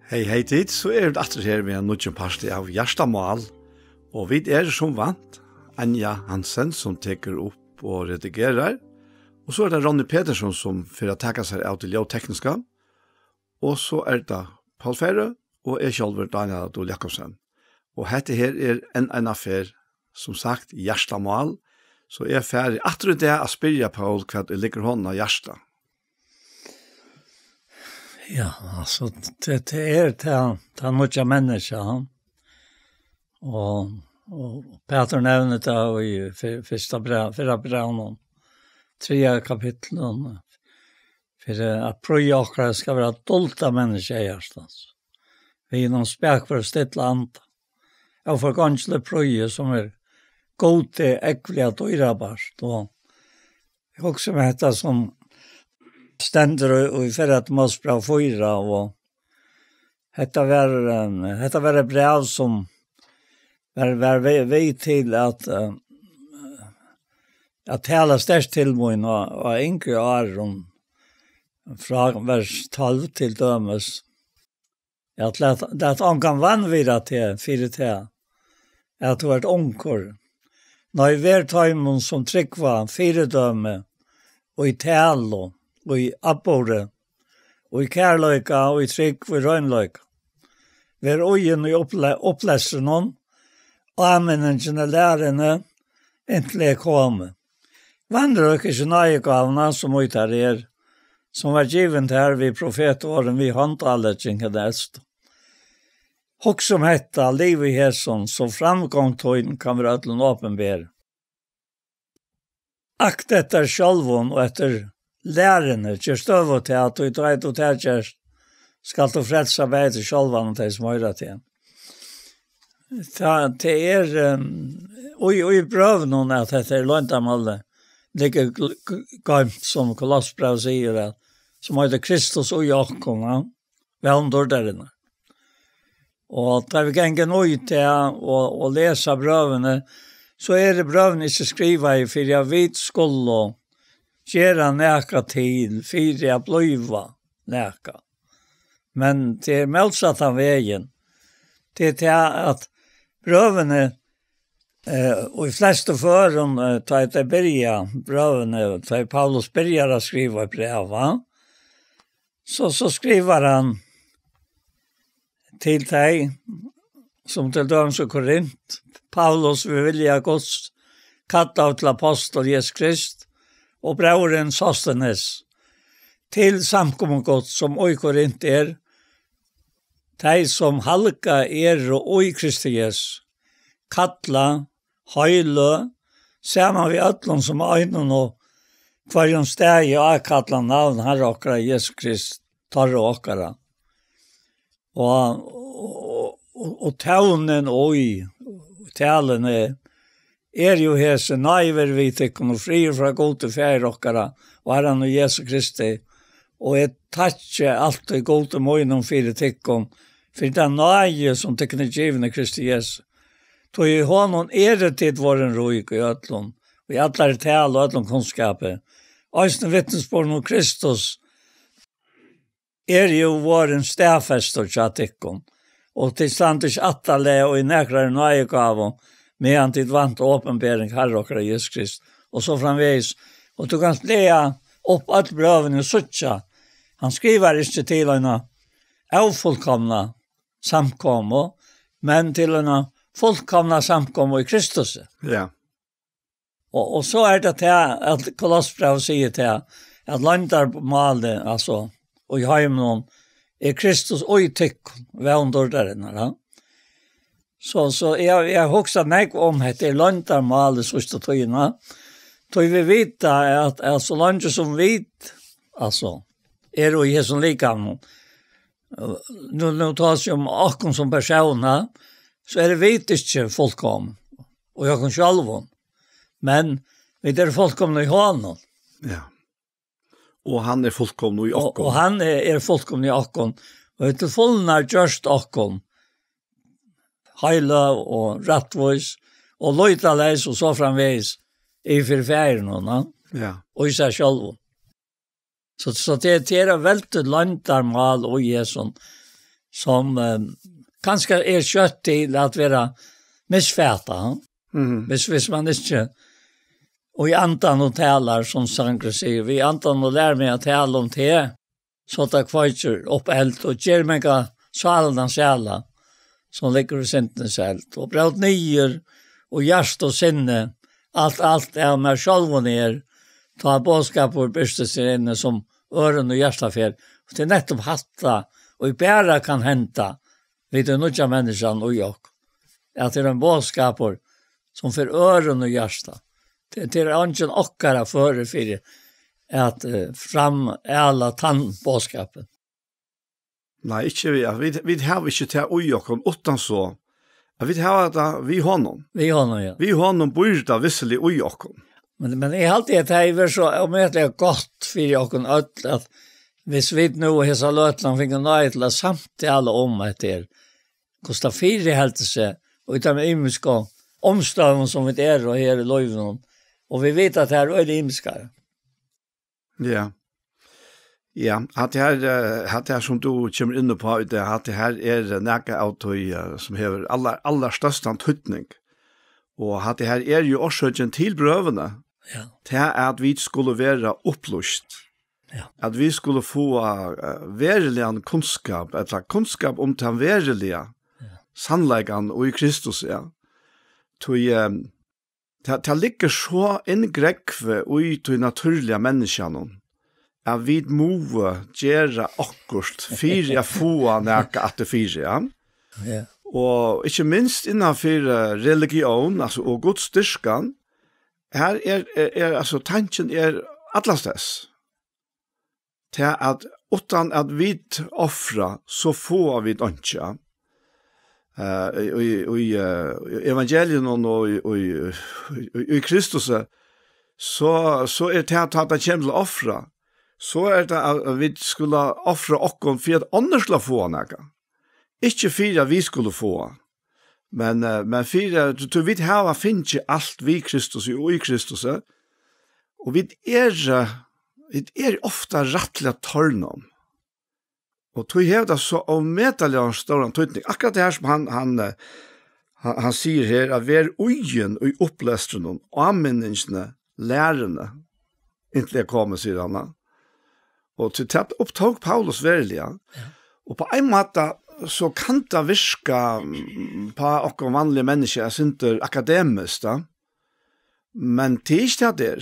Hei tid, så det atter her med en nødgjent parste av Gjerstamal, og vi som vant, Anja Hansen som teker opp og redigerer, og så det Ronny Petersson som for å takke seg av til ljøtekniska, og så det Paul Ferre, og jeg selv Daniel Adol Jakobsen. Og dette her en affær, som sagt, Gjerstamal, så jeg ferdig atter det å spyrre Paul hva det ligger hånden av Gjersta. Ja, alltså det är några människor och Peter nämnde det i förra brevet 3 kapitlen för att pröja ska vara dolda människor hjärstans. Vi är någon spärk för stilla anta. Jag får ganska pröja som god till äckliga dörrabast och jag också med detta som stendur og i ferrat Mosbra 4 og hetta var et brev som var vei til at tala størst til mun og enkle år fra vers 12 til dømes at han kan vanvira til fire til at du er et onkor når i hver tøymon som tryggva fire døme og i talo og i abbore, og i kærløyka, og i trygg, og i røgnløyka. Vi øyen i opplesser noen, og anvendingen av lærerne, inntil jeg komme. Vandrer ikke nøyegavene som uttar som var givet her vi profetåren, vi håndtallet av det. Hokk som hetta, liv i hæsson, så framgångtøyen kan være ødelen åpenbære. Akt etter sjølvån og etter lærerne, kjør støv og til at du dreit og til kjørst, skal du frelse arbeid til sjølvan og til smøyre til. Det og i brøven noen at dette løntamallet ligger gømt som Kolossbrev sier, som heter Kristus og Jakob, velndorderne. Og da vi ganger noe til å lese brøvene, så det brøvene ikke skrivet i for jeg vet skulle og gjøre næka til, for jeg bløyva næka. Men det motsatt av veien. Det til at brøvene, og i fleste føren, da jeg begynner brøvene, da Paulus begynner å skrive i brevet, så skriver han til deg, som til døms og Korint, Paulus vil vilja Guds katta til apostel Jesus Krist, og brauren Sostenes, til samkommet godt som oi Korint de som halka og i Kristi Jesus, kattla, høyle, saman vi ötlun som øynen og kvarjon steg og kattla navn herre okkara Jesus Krist, tarre okkara. Og taunen og i talene jo hese naiver vi tykken og frier fra god til fjær okkara og herren og Jesus Kristi og tatsje alt det god til møgnen fire tykken for det nøye som tykken givende Kristi Jesus tog i hånden det tid våren roik i øtlån og i allar tal og øtlån kunnskapet Øysten vittnesbord om Kristus jo våren stafest og tjatikken og til standis attale og i nekrar nøye gav med han til vant åpenbering herre okkara Jesus Krist, og så framveis. Og du kan lea opp alt brøven i suttja. Han skriver ikke til en avfullkomna samkommo, men til en fullkomna samkommo i Kristus. Ja. Og så det til at Kolossbrev sier til at landarmalet, altså, og i heimen Kristus og i tykk, veondorderen, ja. Så jeg husker nek om det landarmalet sørste tøyene. Tøy vi vite at så langt som vit, altså, jo i som likam. Nå tas jo om akkurat som personer, så det vit ikke fullkom, og jeg kan selv. Men vi fullkomne i hånden. Ja. Og han fullkomne i akkurat. Og han fullkomne i akkurat. Og etter fullene gjørst akkurat. Heila og rattvois og løytaleis og så framveis i fyrfæren og i seg selv. Så det veldig landarmal og Jesu som kanske är kött till att vara missfäta. Hvis man inte och i antan och talar som Sankre säger, vi antan och lär mig att tala om det, så att jag kvartser upp eld och ger mig svalna själa som ligger i sintens eld och bröt nyer och hjärst och sinne allt är med själva ner ta bådskap och börsta sig inne som öron och hjärtafär och det är nettopp hatta och bara kan hända vid den nya människan och jag att det är en bådskap som för öron och hjärta det är inte en ockara för att fram alla tandbådskapen. Nej, inte vi har inte till oj och utan så. Vi har det vi honom. Vi honom, ja. Vi honom borde visselig oj och. Men är alltid att det är så om det är gott för jag kan att hvis vi nu hesa lötlan fick nöjd till samt alla om att det kostar 4 helt sig och utan imiska omstörning som vi är och här i Löven och vi vet att det är det imiska. Ja. Ja, att det här som du kommer in på det att det här är näka autoi som har allra största tydning. Och att det här är ju årsøken til brøvene. Ja. Det er at vi skulle være opplyst. Ja. At vi skulle få verilig kunnskap, eller kunnskap om den verilige sannleggen og i Kristus, ja. Det ligger så inngrekve i de naturlige menneskene, at vi må gjøre akkurat fire få nære at det fire, ja. Ja. Og ikke minst innenfor religion, altså, og Guds styrkan, her altså, tanken atlastes. Til at utan at vi offra, så får vi ikke. I evangelien og i Kristus, så det at det kommer til offra, så det at vi skulle offra okken for at andre skulle få noe. Ikke 4 vi skulle få, men 4, du vet her finner alt vi Kristus og i Kristus, og vi ofta rattelig tørnom. Og du har det så avmetelig en større tøytning. Akkurat det her som han sier her, at vi er ugen og opplestren og anmenningsene, lærerne, inntil jeg kommer, sier han. Og til det opptog Paulus verilig, ja. Og på en måte, så kan det virke på okkur vanlige mennesker, jeg synes det er akademisk, da. Men det er ikke det der.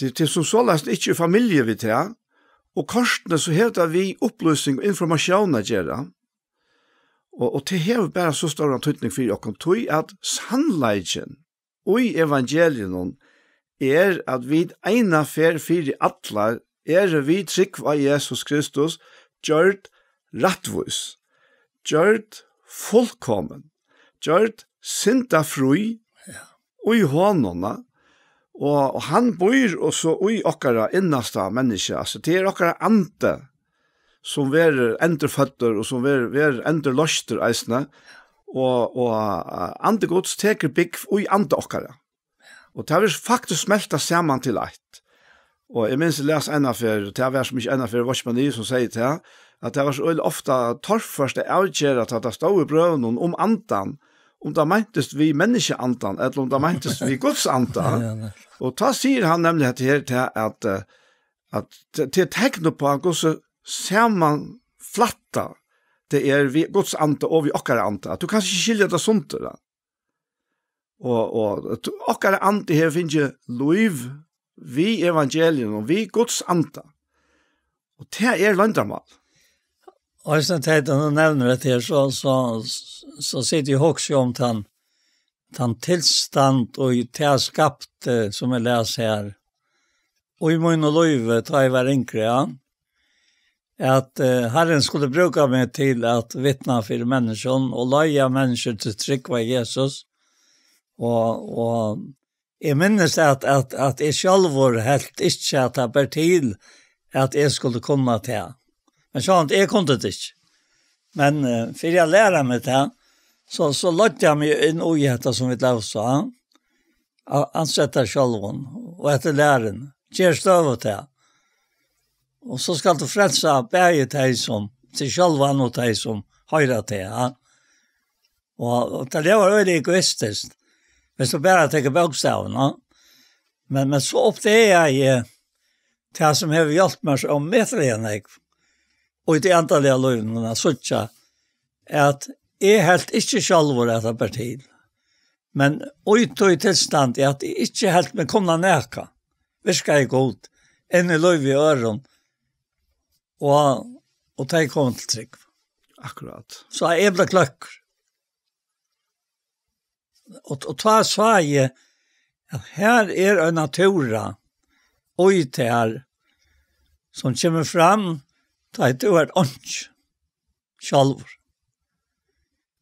Det er som så lest ikke familie vi til, og korsene så heter vi opplysning og informasjon å gjøre. Og det har bare så stor tydning for okkur, tog at sannleggen og i evangelien er at vi ena fer fire atler vi trygg av Jesus Kristus, gjørt rattvis, gjørt fullkommen, gjørt syndafri, og i håndene, og han bor også i okkara innasta menneske, altså det er okkara ante, som er endreføtter, og som er endreløster eisne, og andegods teker bygg og i ante okkara. Og det har faktisk smeltet sammen til eit. Og jeg minns les ennafør, det var så mye ennafør Varsmani som sier til, at det var så ofte torrførste avgjør at det stod i brøvnen om andan, om det meintes vi menneskeandan, eller om det meintes vi Guds andan. Og da sier han nemlig at til tegnet på hvordan ser man flatta, det er vi Guds anta og vi okkara anta. Du kan ikke skilje det sånt. Og okkara anta her finner liv, vi evangelien og vi Guds anta. Og det er landamal. Og hvis jeg tenkte når du nevner det her, så sitter jeg også om den tilstand og det skapt som jeg leser her. Og i min og løyve tar jeg hver enkle, ja. At Herren skulle bruka meg til at vittna for mennesken og løye mennesker til trygg av Jesus. Og jeg minnes at jeg selv var helt ikke at jeg ber til at jeg skulle kunne til. Men sånn, jeg kunne det ikke. Men for jeg lærer meg til, så løtte jeg meg inn i dette som vi løser. Ansetter selv og etter læren. Kjør støv til. Och så ska du frälsa bäge dig som sig själva och dig som höra till. Ja? Och det var väldigt egoistiskt. Men så bara tänker bokstaven. Men så upptäcker jag det som har hjälpt mig om meterligare. Och i det antalliga lögnerna så att jag helt inte själv detta parti. Men ute i tillstand är att jag inte helt med komna näka. Virka är god. En i löv i öron. Och ta kom till trygg. Akkurat. Så jag blev klöcker. Och ta sa jag att här är en natura och i det här som kommer fram ta ett ord ånds själv.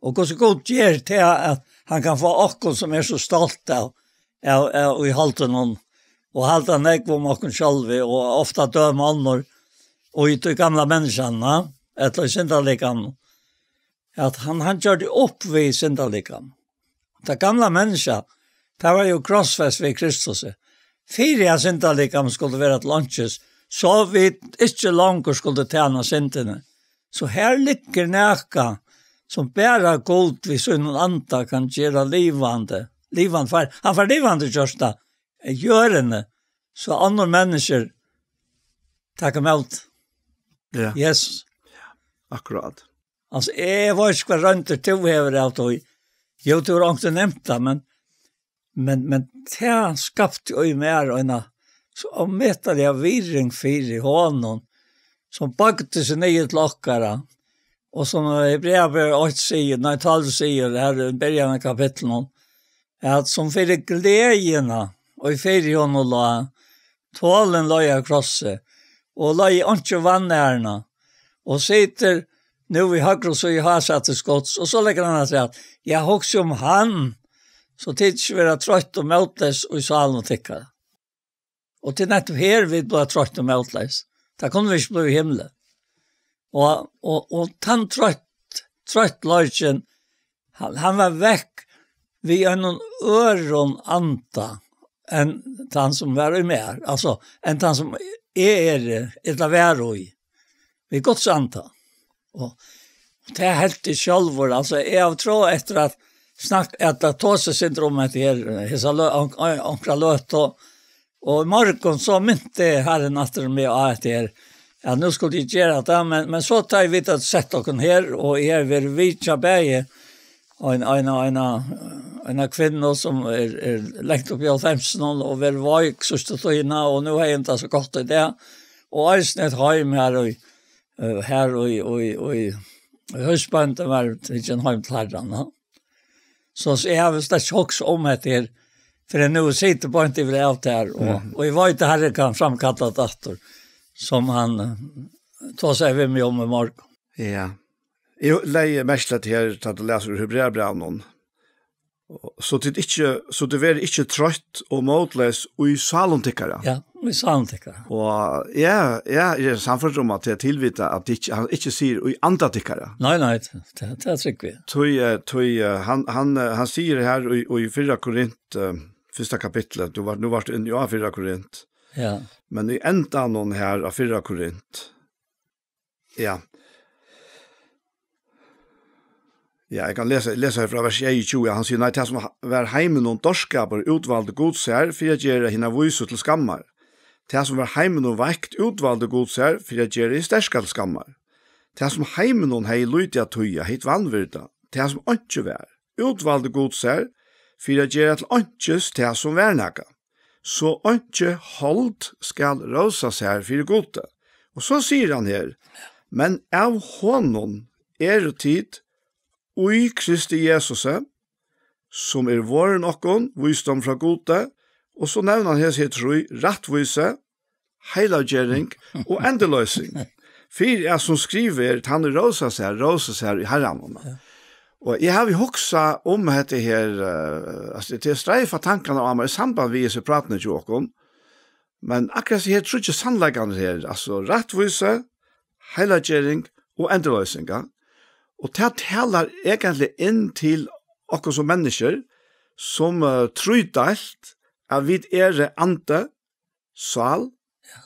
Och hur så god ger till att han kan få åkken som är så stolt av i halten hon och halta nek om åkken själv och ofta döma andra och i de gamla människorna eller i syndalikan att han gör det upp vid syndalikan. De gamla människor det var ju krossfäst vid Kristus. Fyra syndalikan skulle vara ett lunches så vi inte långt skulle tjäna syndene. Så här ligger näka som bara god vid sin anta kan göra livande. Han var livande just det. Görande. Så andra människor tackar mig ut. Ja. Yes. Ja, akkurat. Alltså, jag var inte vad rönter tog av det. Jag tror inte nämnt det, men det skapte ju mer en så ommättliga virring för i honom som bagte sig ner till åkare. Och som Hebreerbrevet 8 säger, när 12 säger här i början av kapitlen, att som för glädjerna och i färgen och la, tålen la jag krosset och la i inte vannärna och sitter nu i högre så jag har satt i skotts och så lägger han att säga att jag har också om han så tids vi är trött och mötes och i salen och tycker. Och till nettopp här vi blir trött och mötes. Det kunde vi inte bli i himlen. Och han trött löjtjen, han var väck vid en öron anta än han som var med. Alltså, än han som är ett av i. Vi Guds anta. Och det är helt i självor. Alltså, jag tror efter att tåsesyndromet är hesa ankra löt och i morgon så mynte Herren efter mig att det är ja, nu skulle de göra det, men så tar vi att sätta oss här och är vi vitsa bäge en kvinna som är längt upp i 50 och väl vajk så stod inna och nu har jag inte så gott i det och ett heim här och i husbandet var det en heim till herran. Så jag har väl också om att det är för nu sitter på inte vid allt här och jag var inte här kan framkalla dator som han tar sig vid mig om i morgon. Ja. Jag lägger mest till här att läsa Hebreerbrevet så det var inte trött och motlös och i salontickare. Ja, i salontickare. Och ja, jag är samförstådd om att det är tillvita att han inte säger i antatikare. Nej, det tycker vi. Han säger här i 4 Korint, första kapitlet, nu var det i 4 Korint. Ja. Men i ändan någon här av 4 Korint. Ja. Ja, jag kan läsa från vers 20. Han säger, nej, det som var heimen og dorskaper utvalgte godsær, for jeg gjør henne vise til skammar. Det som var heimen og vekt utvalgte godsær, for jeg gjør henne sterske til skammar. Det som heimen og hei lydig at tøya, hit vannvirda. Det som ikke var utvalgte godsær, for jeg gjør til ønskes det som var nægga. Så ønske hold skal råsa seg for gode. Og så sier han her, men av honom er tid ui Kristi Jesus, som våren okkon, visdom fra gode, og så nevner han her troi, rattvise, heilagjering og endeløsing. For som skriver, han råsa seg i herren. Og jeg har vi hoksa om dette her, altså det streifa tankene om i samband vi så pratene til okkon, men akkurat så her tror ikke sannleggene her, altså rattvise, heilagjering og endeløsing, og det taler egentlig inn til oss som mennesker, som tror delt at vi ante, sal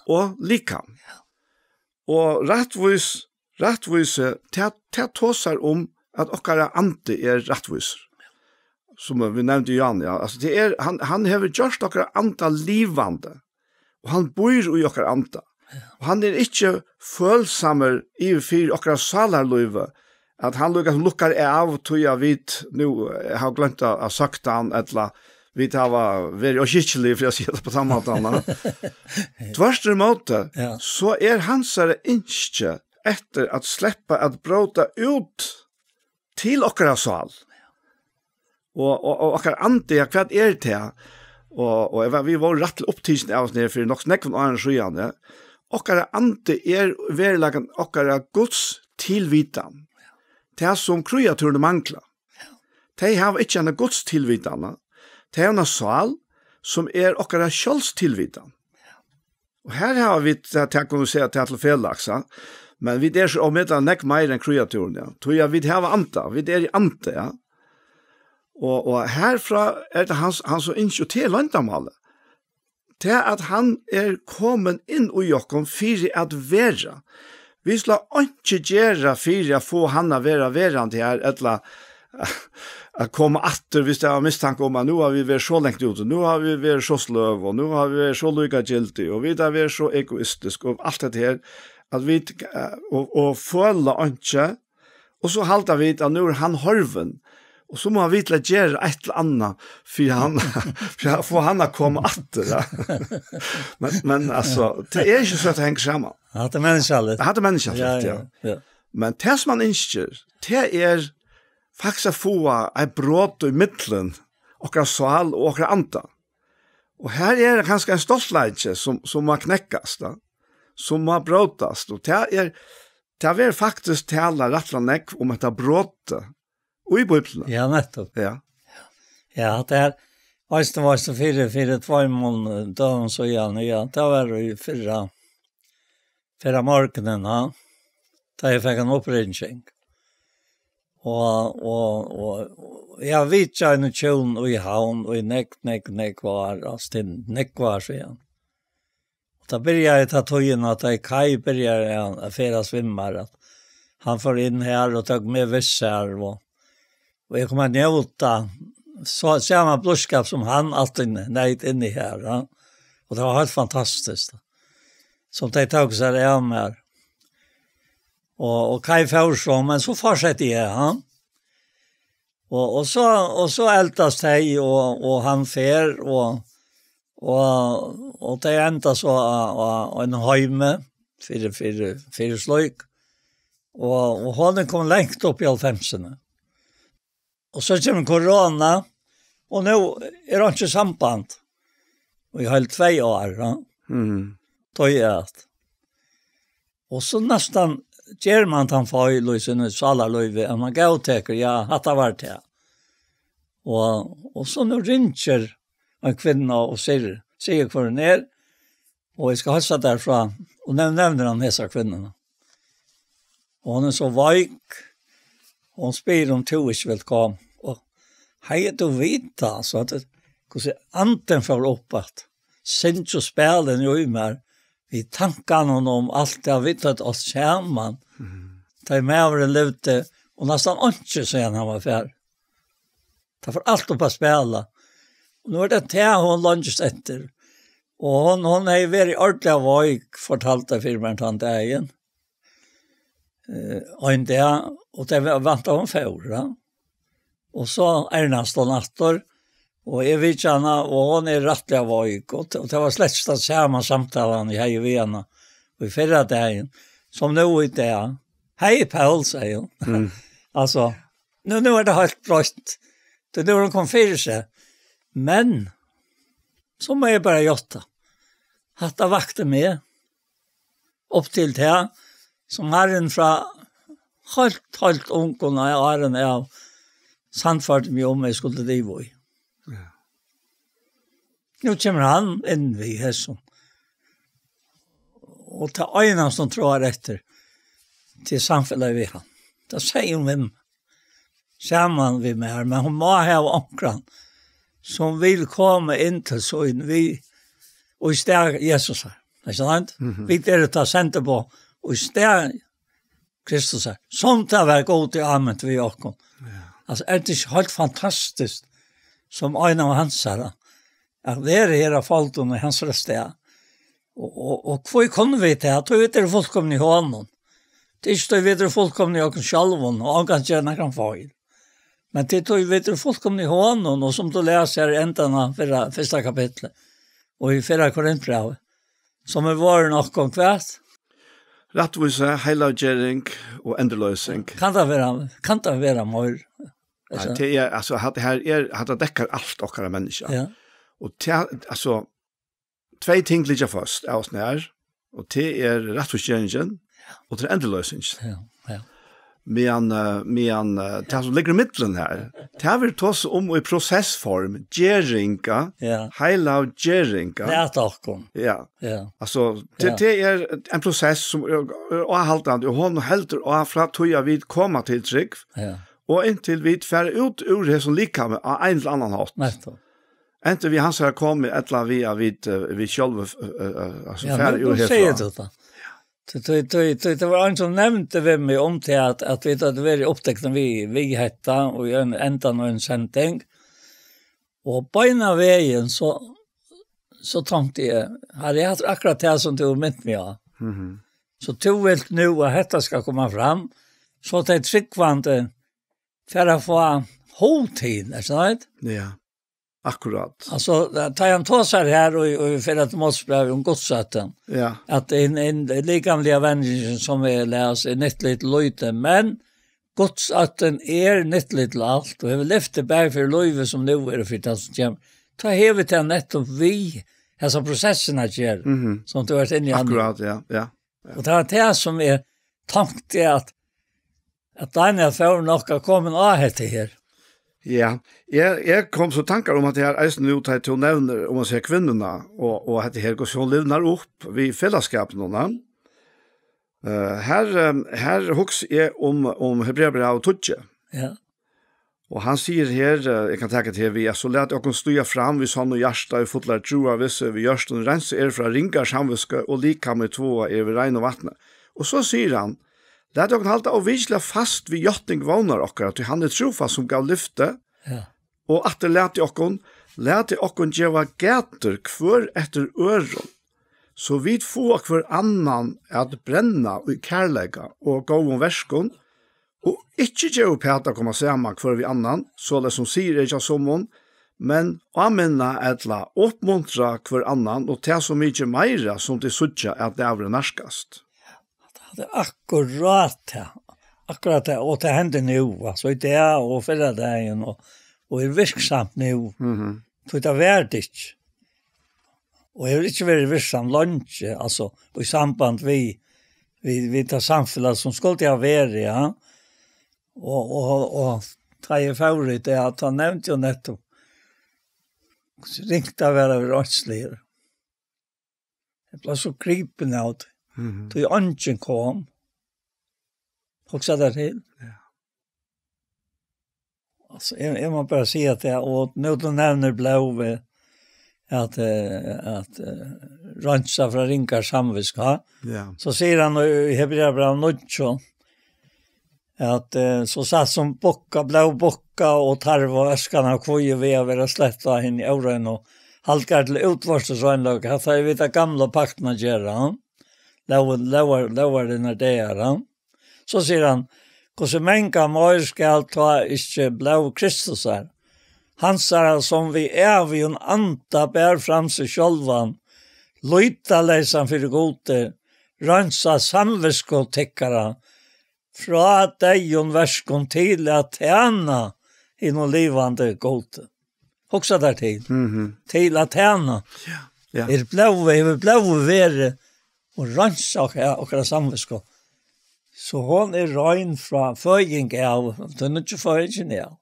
og likam. Og rattvise, det tåsar om at okkara ante rattviser. Som vi nevnte Jan, ja. Altså, han har gjort okkara anta livande. Og han bor i okkara anta. Og han ikke følsamer i fyr okkara salarløyve, at han lukkar av tog jeg vidt, nu har glemt å sagt han, etla, vi tar veldig oskikkelig, for jeg sier det på samme måte. Tverste måte, så hans innskje etter at sleppa at bråta ut til okkara sal. Og okkara ante, hva det? Og vi var rett til opptidsen av oss nere, for nok snakk om åren skyene. Okkara ante verilagen okkara Guds tilvitan. Det som kreaturene mangler. De har ikke en Guds tilvitan. Det en sal som okkara kjøls tilvitan. Og her har vi til å kunne se til felaksa, men vi så omedelig nekk mer enn kreaturene. Ja. Vi har anta, vi i ante, ja. Og herfra det han som ikke til løntamålet. Det at han kommet inn i jokken for at være. Vi skal ikke gjøre for å få han å være verand her, eller å komme atter hvis det var mistanke om at nå har vi vært så lengt ute, nå har vi vært så sløv, og nå har vi vært så lykkagildig, og vi har vært så egoistisk, og alt det her, at vi og føler ikke, og så halter vi at nå han horven, og så må han vite å gjøre et eller annet for å få han å komme atter. Ja. Men altså, det ikke så at det henger sammen. Det menneskeligt. Det menneskeligt, ja. Men det som man ønsker, det faktisk å få en bråd i midtelen, okra sal og okra anta. Og her det kanskje en stoltleidje som må knekkes, da, som må brådast. Og det faktisk tale rett og slett om dette brådet, og i Bibelen. Ja, nettopp. Ja. Ja, det veist det fire 2 måneder, da så gjerne, ja, det var jo fyra morgenen, ja, da jeg fikk en oppringning. Og jeg vet ikke en tjon i havn, og nekk var, altså nekk var, så igjen. Og da begynte jeg ta togjen at jeg kai begynte jeg fyra svimmar, at han får inn her og tok med visser, og jeg kommer njøta så samma blodskap som han alltid nöjt inne här. Ja? Och det var helt fantastiskt. Som de tog sig av med. Och Kai Forsson, men så fortsätter jag. Ja? Och så ältas de och han fer och det ända så en höjme för slöjk. Och hon kom längt upp i 50-årsna. Och så kommer corona och nu det inte samband. Och jag har 2 år. Ja? Då och så nästan ger man han fel och sen salarlöjve och man går täcker ja hade varit det. Och så nu ringer en kvinna och säger för ner och jag ska hälsa därifrån och nämner han dessa kvinnorna. Och hon så vik. Hon spyr om to ikke vil komme. Og hei du vita, så at hvordan anten får opp at sinns og spelen jo i meg, vi tankene om alt det har vittet oss sammen. Det med over det levde, og nesten ikke siden han var ferdig. Det får alt opp å spela. Og nå det til hun lunges etter. Og hun vært ordentlig av vøyk, fortalte firmaen til han dagen. En dag, og det vant av en fjord. Og så næsten natter, og jeg vet ikke henne, og hun rettelig av vøyk, og det var slett det samme samtalen i hei vena, og i 4 dagen, som nå i dag. Hei, Paul, sier hun. Altså, nå det helt brøtt. Det nå hun kom for seg. Men, så må jeg bare gjøre. Hatt det vakte med, opp til det, som herren fra helt ung, og herren av sannfart meg om jeg skulle leve i. Ja. Nå kommer han inn ved hessen. Og til øynene som tror etter til samfunnet vi han. Da sier hun hvem sammen vi med her, men hun må ha omkran som vil komme inn til sånn vi og i stedet Jesus her. Det sant? Vi det ta sente på och stär Kristus är som det var god i amen vi och alltså är det helt fantastiskt som en av hans här att det är era folk och hans röst och vad kan vi ta att vi det fullkomligt i honom det är inte vi det fullkomligt i oss själva och kan gärna kan få men det är vi det fullkomligt i honom och som du läser ändarna för första kapitlet och i förra Korintbrevet som är var nog konkret Rättvisa, heilagjering och endelösning. kan det vara mer Ja, det är alltså det här är att det täcker allt och alla människor. ja Och alltså två ting ligger först av snär och det är rättvisa och det är endelösning. ja Men det som ligger i mitten här. Det har vi tagit om i processform, geringa, ja heilagjeringa. det är tackon Ja. ja Alltså det är en process som och haltande och hon helter och från toja vid komma till trygg. ja Och intill vi fär ut ur det som likar med en eller annan hatt. netto Inte vi hans har kommit ettla vi själva alltså fär ur det det. säger det var en som nämnde vi mig om till att vi hade varit upptäckta vi hetta och en ända en sändning och på ena vägen så tänkte jag hade jag haft akkurat det som du ment mig av. Så tog väl nu att detta ska komma fram så det är tryggvande för att få hålltid, är det inte? Ja. Akkurat. Alltså, tar jag en tåsar här och för att måste om godsatten. Ja. Att en likamliga vänningen som är läs är nyttligt lojte, men godsatten är nyttligt allt och är väl efter berg för löjve som nu är för det som kommer. Ta hevet till nettopp vi, alltså processerna gör, som du har varit inne i. Akkurat, ja. Och det är det som är tankt att Daniel får nog komma av det här. Ja, jag kom så tankar om att det här nu tar till nämner om man ser kvinnorna och att det här går så livnar upp vid fällskapet här hooks är om Hebreerbrevet 12. Ja. Och han säger här jag kan ta till vi så lät jag kan stå fram vi sån och hjärta i fotlar troa visse vi görs den rense från ringar samviska och lika med två är vi regn och vatten. Och så säger han lät jag halta och visla fast vid jotting vånar och att han är trofast som gav lyfte. Ja. Og at det lærte okkon gjeva gater kvør etter øron, så vi få hver annan at brenna i kærlega og gå om verskon, og ikkje gjeva pæta komma saman kvør vi annan, så det som sier ikkje som men anmenna etla oppmuntra kvør annan, og ta så mykje meira som det suttja at det er narskast. Det är akkurat det, och det händer nu, alltså i det och förra dagen och är virksamt nu. Så det är värdigt. Och jag vill inte vara virksamt lunch, alltså i samband vi tar samfället som skulle ha varit, ja. Och ta i favorit är att han nämnde ju nettopp. Ringte av era rådsligare. Jag blev så gripen av det. Då jag inte kom. Också där till. Ja. Alltså jag måste bara säga att det och nu då nämner blå att rancha från ringar samviska. Ja. Så säger han i Hebreerbrevet 9 att så satt som blå bocka och tarv och öskarna och kvoje vi över slätta in i öron och halkar till utvarsesvänlag. Att jag vet att gamla pakterna gör han. Lovar den här där. Så säger han, hur många mer ska ta inte blå Kristus här. Han säger som vi är vid en anta bär fram sig själva. Lojta läsan för gode. Ransa samvetskotäckare. Från dig och värskon till att tjäna inom livande gode. Också där till. Till att tjäna. Ja. Blå vere och ransa och samvetskap. Så hon är rein från föjning av, det är inte föjning av.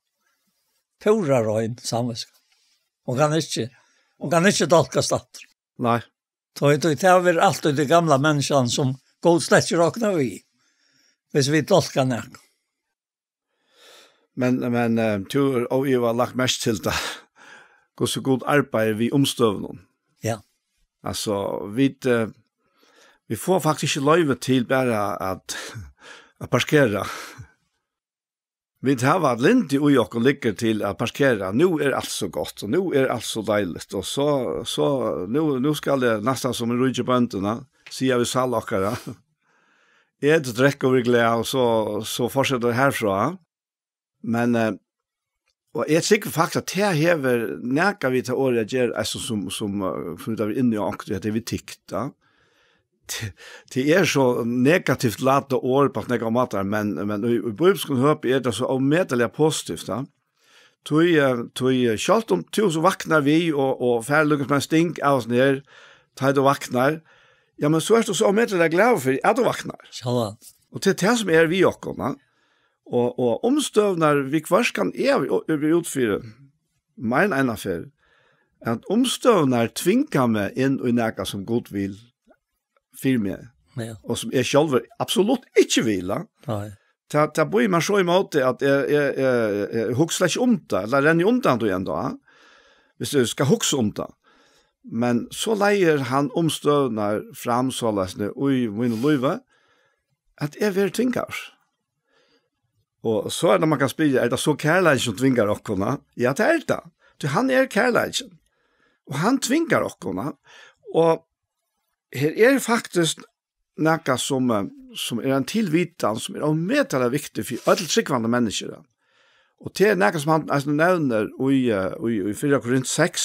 Pura rein samvetskap. Hon kan inte dolka statt. Nej. Det är alltid de gamla människan som god släcker råknar vi. Hvis vi dolkar nek. Men tur och jag har lagt mest till det. Gå så god arbete vi omstövnen. Ja. Alltså vi får faktiskt inte löjve till bara att parkera. Vi har varit lint i ojok och ligger till att parkera. Nu är allt så gott och nu är allt så dejligt. Och så nu ska det nästan som en rydde på önterna. Säger vi sallakare. Ett dräck över glädje och så fortsätter det härifrån. Men och jag tycker faktiskt att det häver näka vi till året ger alltså som för vi inne och det vi tyckte. Det är så negativt ladda år på några matar men i bibeln hör är det så omedelbart positivt då. Tui schalt om tu så vaknar vi och färlugas med stink aus ner tar du vaknar. Ja men så är det så omedelbart glad för att du vaknar. Så. Och det som är vi också va. Och omstövnar vi kvars kan vi utfyra min ena för att omstövnar tvingar mig in i näka som Gud vill för mig. Ja. Och som jag själv absolut inte vill. Nej. Ta boi man så emot att jag huxar inte om det, eller renner undan då igen då. Hvis du ska huxa om det. Men så leier han omstövnar fram så läsne oj min löva att är väl tvingar. Och så är det man kan spela, är det så kärlek som tvingar ockorna? Ja, det är det. Så han är kärleken. Och han tvingar ockorna. Och här är faktiskt något som är en tillvitan som är omedelbart viktig för alla tryggvande människor. Och det är något som han alltså nämner i 4 Korint 6.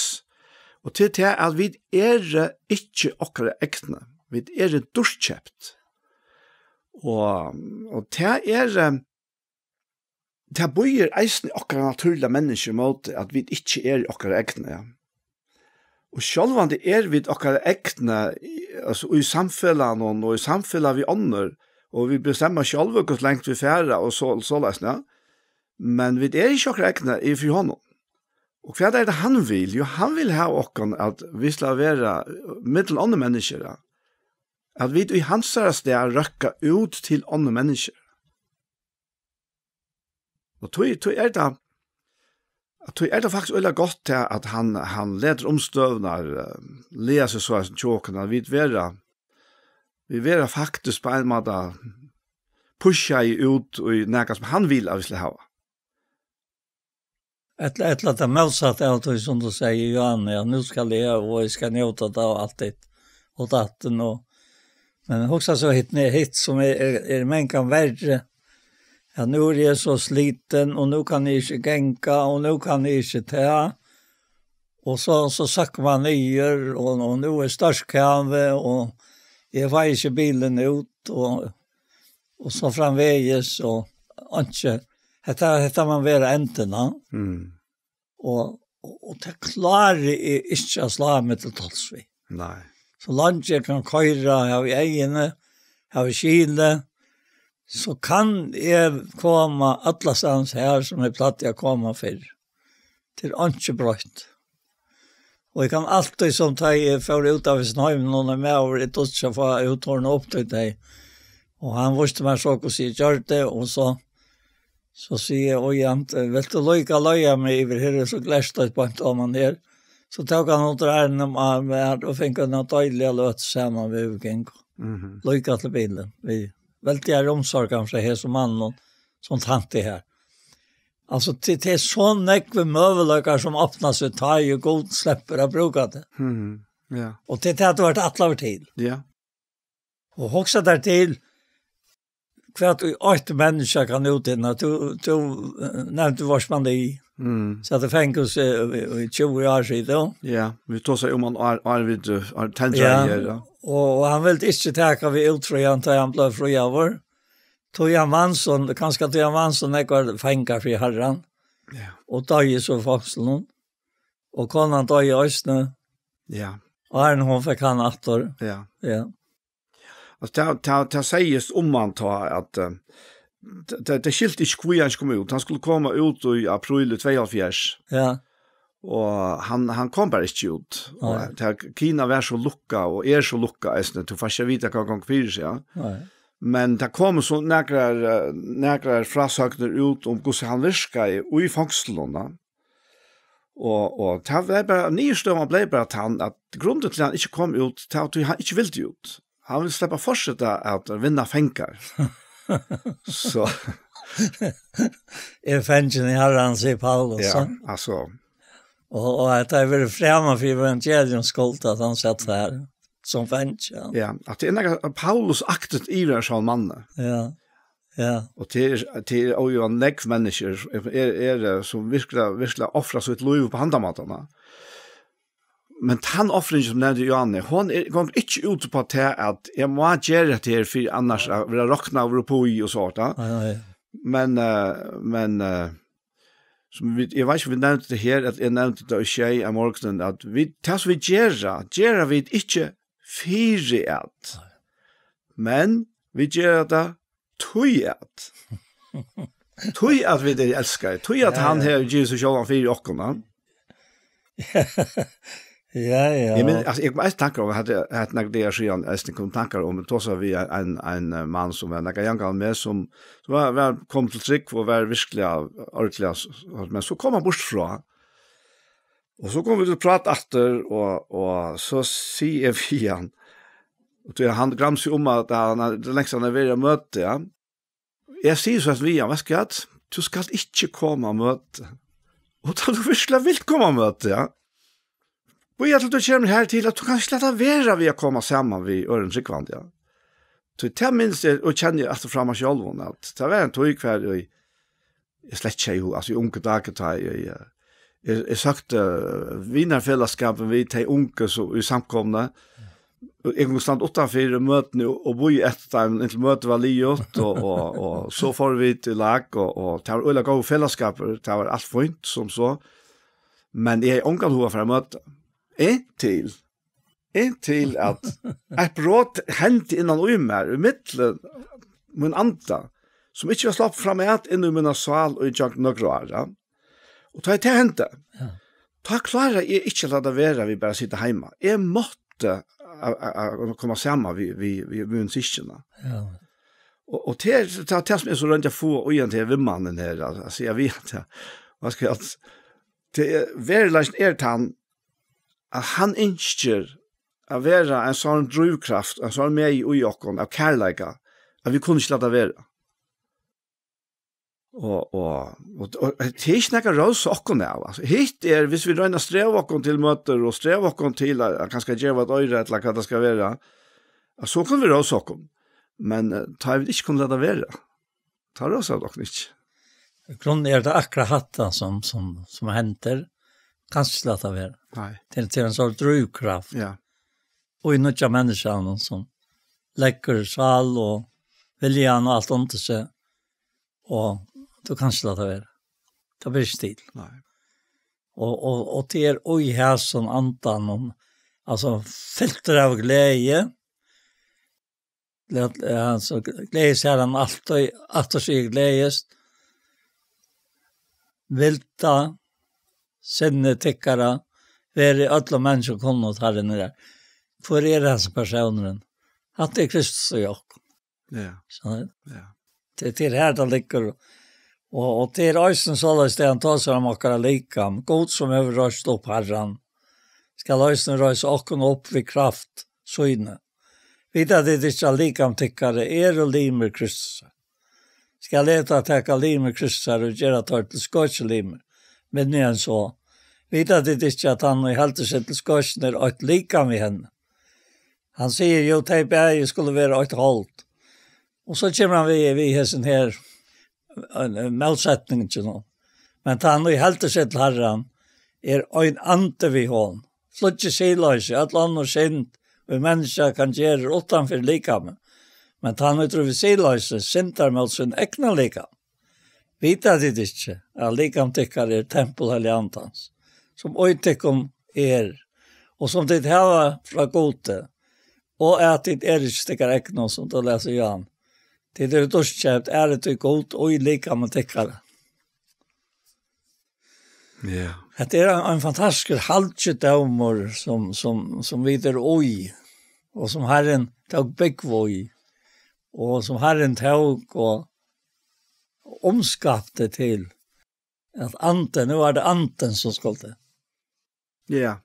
Och det är att vi är inte okra äkna. Vi är durskjøpt. Og det er det bøyer eisen okra naturliga mennesker mot at vi ikke er okra äkna. Ja. Og sjálvandi er vi okra äkna altså i samfellan og i samfella vi ånder, og vi bestemmer sjálva hvor lengt vi færa og så lesna. Men vi er ikke okra äkna i fri honom. Og hva er det han vil? Jo, han vil ha okra at vi skal være mittel andre mennesker. At vi i hans sted røkka ut til andre mennesker. Og tog er det faktisk veldig godt til at han leder omstøvner, leser så av tjåkene, vi vera faktisk på en måte pusha ut i nægget som han vil at vi skal ha. Et eller annet motsatt av det som du sier, Johan, ja, nu skal jeg og jeg skal njøte det av alt det og datten men också så hit som är men kan värre. Ja, nu är jag så sliten och nu kan jag inte gänka och nu kan jag inte ta. Och så sackar man ner och nu är störskave och jag var inte bilen ut och så framväges och inte. Detta man vara änterna. Och det klarar inte att slå med till talsvi. Nej. Så langt jeg kan køyre, har i egene, har i kile, så kan jeg komme atlasans her som er platt jeg kommer for. Til ikke brøtt. Og jeg kan alltid som jeg får ut av snøymen noen er med over et utskje for å uttårne opp til deg. Og han visste meg så å si gjør det, og så sier jeg, oi, vet du løyke løye meg over her, så glæst det på en tomme her. Så tog han under ärnen och fick en dejliga låt samman vid Uvgäng. Lycka till bilen. Vi väldigt omsorg kanske här som man som tant det här. Alltså det är så näkve möjligheter som öppnar sig tar ju god släpper att bruka det. Ja. Och det har varit alla över tid. Ja. Och också där till för att 8 människor kan ut in att du nämnde vars man det i. Så det fängelse i 20 år sedan. Ja, vi tog sig om man är tändare. Ja, och han vill inte täcka vi utfrian till han blev fri över. Tog jag Mansson, kanske tog jag Mansson när fängare för herran. Ja. Och då är så fakseln. Och konan då i östne. Ja. Och här hon fick han åter. Ja. Ja. Alltså ta sägs om man tar att det skilt inte kvar han kom ut. Han skulle komma ut i april 2024. Ja. Och han kom bara inte ut. Och Kina var så lucka och är så lucka ästne till fast jag vet att gång för sig. Ja. Nej. Men det kom så några frasökner ut om hur han viskar i fångslorna. Och det var bara nystöv man blev bara att grunden till han inte kom ut till att han inte ville ut. han vill släppa fortsätta att vinna fänkar. Så fängen i herran, säger Paulus. ja, alltså. Och att det är väl främma för evangeliums skuld att han sett här som fängen. Ja, att det är några Paulus aktet i den som man. Ja. Ja. Och till och ju en neck människor är som virkla offra sitt liv på handamatarna. Men han offringen som nevnte Johanne, hon går inte ut på att jag må göra det här för annars vill jag rockna över på i och sånt. Nej. Men som jag vet inte vi nevnte det här, att jag nevnte det i tjej av morgonen, att vi tas vi gör vi inte fyra att. Men vi gör det tøyat. Tøyat vi det elskar. Tøyat han her Jesus sjølvan fyrir okkurna. Ja. Jeg mest tankar om at nok det siden jeg kom tankar om to så vi en mann som var nok jangal med som var kom til trykk for å være virkelig ordentlig, men så kom han bort fra. Og så kom vi til å prate etter, og så sier vi han, och han grams ju om att han längst han är vid möte, ja. Jag säger så att vi har vaskat, du ska inte komma möte. Och då du vill komma möte, ja. Och jag tror du kommer här till att du kan släta vara vi komma samman vid Örnskikvand, ja. Så det minns jag och känner att fram av själv att det var en tøykveld och jag slätt ju alltså i unga dagar jag sagt vinnarfällskapen vi till unga så i samkomna. Jeg kunne stand utenfor møtene og bo i inntil møtet var livet, og så får vi til lag, og det var øyla gode fellesskaper, det var alt fint som så. Men jeg er omgang hova for å møte. Inntil at et brått hendte innan uimer, i middelen min anta, som ikke var slapp fram et innan min sal og i jank nøkroar. Ja. Og da jeg til hendte, da klarer jeg ikke å la det være vi bare sitter hjemme. Jeg måtte komma samman vi musikkerna. Ja. Och det som är så runt jag får och egentligen vid mannen här alltså jag vet vad ska jag det är väldigt att han önskar att vara en sån drivkraft, en sån med i okon av kärleka att vi kunde släta vara. Och det är inte några rås okon av. Alltså, hit är, hvis vi röjnar sträv okon till möter och sträv okon till att kanske ge vad öjra eller vad det ska vara, så kan vi rås okon. Men ta vi inte kunna låta vara. Ta rås av dock inte. Grunden är det akkurat hatta som händer. Kanske släta vara. Nej. Till en sorts drivkraft. Ja. Och i nödja människan som lägger sal och viljan och allt under sig. Och du kan inte låta vara. Det blir stil. Nej. Och det är oj här som antan om alltså filter av glädje. Alltså glädje ser han alltid att sig glädjes. Vilta sinne tickara ver alla människor kommer att ha den där. För dessa personer att det är Kristus och jag. Ja. Så Ja. det är här det ligger. Och det är östen så att det tar sig om akkurat lika. God som över röst upp herran. Ska östen rösa och upp vid kraft så inne. Vita det inte lika om tyckare är och limer Kristus. Ska leta att täcka limer Kristus och göra tar till skottslimer. Men nu än så. Vita det inte att han håller sig till skotts när ett lika med henne. Han säger ju att det skulle vara ett hållt. Och så kommer han vi hessen här målsättningen till någon. Men han har helt sett till herran en ante vi hon. Slutje silöse, att land synd och människa kan göra utanför likamen. Men han har tror vi silöse, syndar med sin egna likam. Vita det inte, att likam tycker tempel eller antans. Som ointekom och som det här från gode. Och att det inte stickar egna som du läser Jan. Det är då köpt det gott och i lika med täckare. Ja. Det är en fantastisk halvtjedomor som vidare oj och som Herren tog bäckvoj och som Herren tog och omskapte till att anten, nu är det anten som ska det. Ja.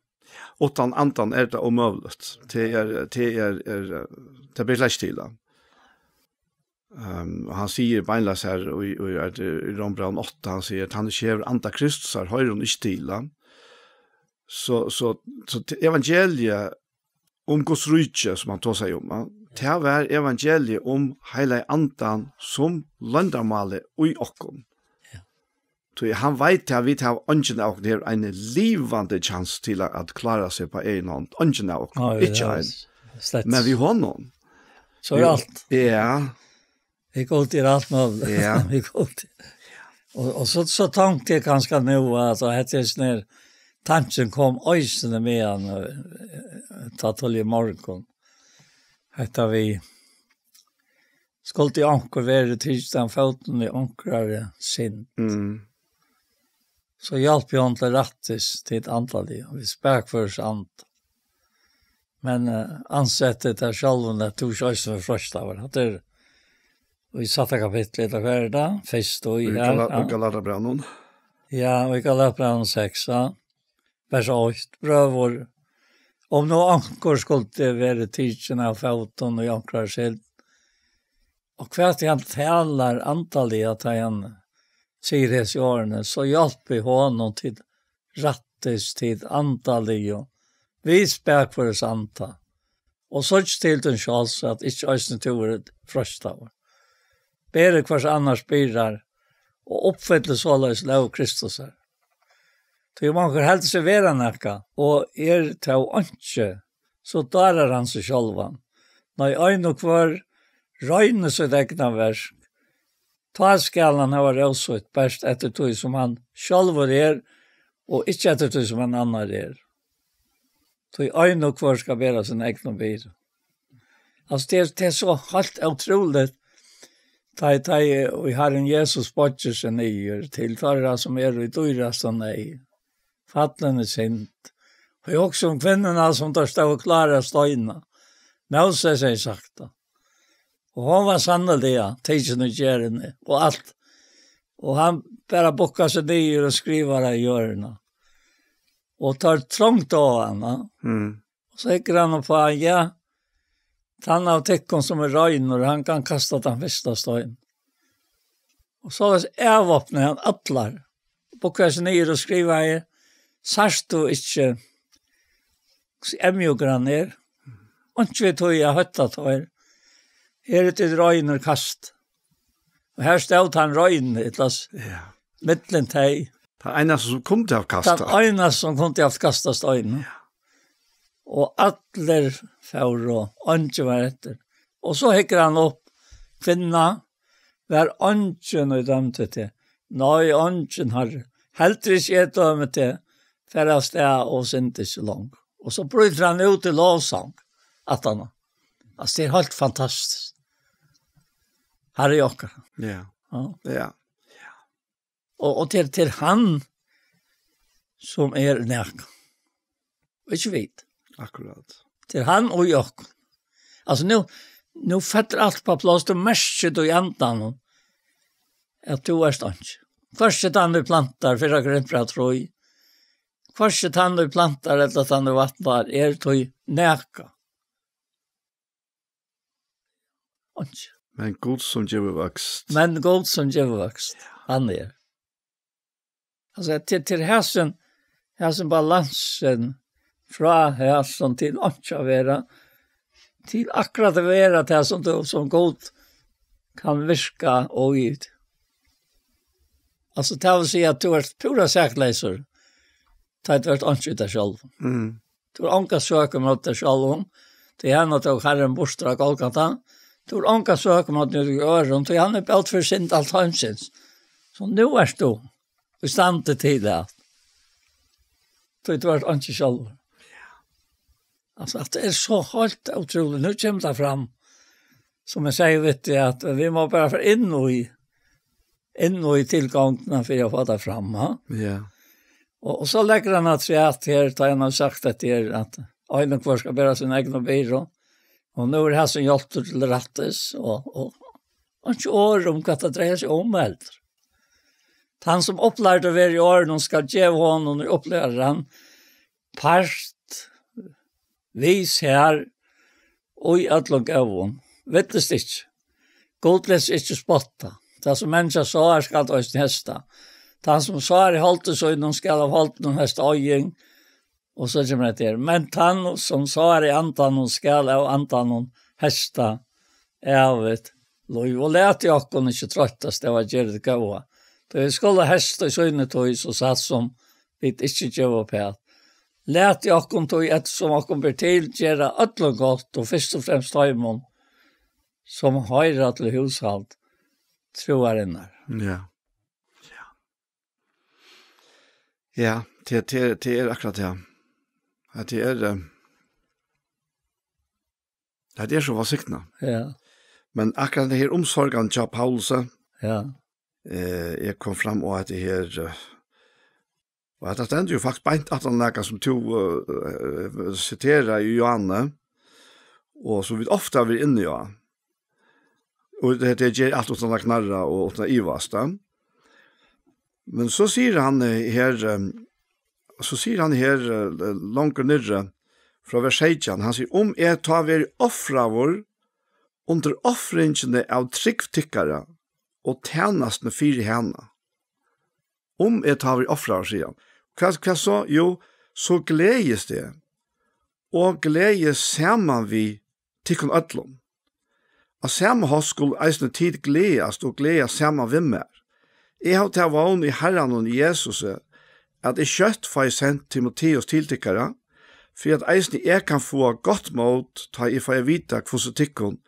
Utan antan är det omöjligt. Det blir lätt till. Han säger beinlas här i Rombrand 8, han säger att han är anta Kristus har hon inte till. Så evangeliet om Guds rike som han tar sig om. Det är evangeliet om hela andan som landarmalet i okkom. Så han vet att vi har ungen av det en livande chans till att klara sig på en hand. Ungen av men vi har någon. Så är allt. Ja. Vi går till allt möjligt. Ja. Vi går till. Och så tänkte jag ganska nu att det är sån tanken kom ösnen med han till i morgon. Hetta vi skulle till ankor vara tisdagen foten i ankrare sin. Så hjälper jag inte rättis till ett antal liv. Vi spärk för oss ant. Men ansättet där själv att tog sig för första var att det vi satte kapitlet av värda fest och i här. Och Galaterbranden. Ja, och Galaterbranden 6. Vers 8. Bröver. Om någon ankor skulle det vara tidsen av foten och ankrar sig. Och kvart han talar antallet att han säger i årene, så hjälper honom till rättes till antallet och vi spärk för oss anta. Och så till den chans att inte östnaturet första år. Bäre kvars annars bidrar och uppfyller således lov Kristus här. Till man kan helt sig vara näka och ta inte så darar han sig själva. När en och kvar röjner sig egna verk. Ta skal han ha råsut bäst etter tog som han själv och inte etter tog som en annan Så en och kvar ska bära sin egna bil. Alltså det är så helt otroligt. Vi har en Jesus bodger sig nyer till förra som i dyrast och nej. Fattlen är sint. Och också om kvinnorna som tar stå och klara stöjna. Mose sig sakta. Och hon var sannolikt tidsen och gärna och allt. Och han bara bockar sig nyer och skriver i hjörna. Och tar trångt av henne. Och så gick han på ja. Han av tecken som är röjn och han kan kasta den första stöjn. Och så avvapnar han attlar. Bockar sig nyer och skriver i särst du inte emjogran ner. Och inte vet hur jag höttat her. Her är ett röjn och kast. Och här stod han röjn i mittlen teg. Det ena som kom till att kasta. Det ena som kom till att kasta stöjn. Och atler för och inte var etter. Och så häcker han upp kvinna. Var ønsken og dømte til. Nei, ønsken har helt ikke dømme til for å stå og synte ikke langt. Og så bryter han ut i lovsang. Altså, det er helt fantastisk. Her er jokker. Ja. Og til han som er nærk. Ikke vidt. Akkurat. Til han og jokker. Altså, nu fetter alt på plass, du merker du i andan at du er stansk. Først han du plantar, for jeg grønner fra troi. Først han du plantar, etter at han du vattnar, du næka. Men god som gjør vokst. Men god som gjør vokst. Han er. Altså, til hæsen balansen fra hæsen til åndsja vera, til akkurat å være det som du som god kan virka og gitt. Altså, det vil si at du er pura sækleiser, det har vært åndsja deg selv. Du har ånka søker mot deg selv, det er henne til herren bostra Golgata, du har ånka søker mot deg i øren, det er henne belt for sint alt hansins. Så nå er du i stand til det. Det har vært åndsja selv. Alltså att det är så helt otroligt. Nu kommer det fram. Som jag säger vet jag att vi må bara för in i tillgångarna för att få det fram. Ja. Och så lägger han att säga att här tar han sagt att det är att Öjlen kvar ska bära sin egen byrå. Och nu är det här som hjälper till rättes. Och inte år om att det dreier sig om äldre. Han som upplärde varje år, de ska ge honom och upplära han part Vi ser og i alle gavon, vettest ikke. Godles ikke spotta. Det som mennesker så skal det også hesta. Det som så i halte så innom skal av halte noen hesta øying, og så kommer det til. Men han som så i antan noen skal av antan noen hesta, evet, lov. Og lät jeg akkurat ikke trøttast, det var gjerne det gava. Da vi skulle hesta i søgnetøy, så satt som vi ikke gjør opp her. Lät jag kom till ett som jag kommer till göra ödlo gott och först och främst taimon som höjra till hushållt troarinnar. Ja. Ja. Ja, det är akkurat det. Att det är så vasikna. Ja. Men akkurat det här omsorgen till Paulus. Ja. Jag kom fram och att det här og det stender jo faktisk beint at han leker som to citerer i Johanne, og som vi ofte har vært inne i, ja. Og det gjør alt uten å knarre og uten å ivast. Men så sier han her, langt nere fra vers 16, han sier, om jeg tar vi offra vår under offringene av tryggtikkere og tjenestene fire henne. Om jeg tar vi offra vår, sier han. Hva så? Jo, så gledes det. Og gledes sammen vi tikkun ødlom. Og sammen hos skulle eisne tid gledes og gledes sammen vi mer. Jeg har til vågen i Herren og Jesus at jeg kjøtt får jeg sendt Timoteus tiltikkere, for at eisne jeg kan få godt mot ta jeg får jeg vite hvordan tikkun,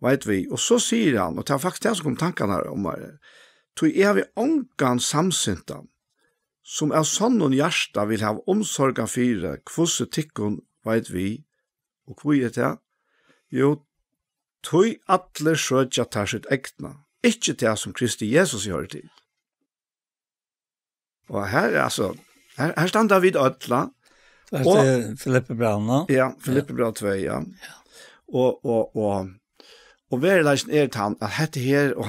vet vi. Og så sier han, og det er faktisk det som kom tankene her om her, tog jeg vi ångan samsyntan, som av sånn hjärsta vil ha omsorgen fire, kvosse tikkun, vet vi, og hvor er det? Jo, tog atle skjøtja tar sitt ektna, ikke det som Kristi Jesus gjør til. Og her, altså, her standa vi ødla. Det er Filippe Brauna. Ja, Filippe Brauna 2, ja. Og verleisen til han, at dette her, og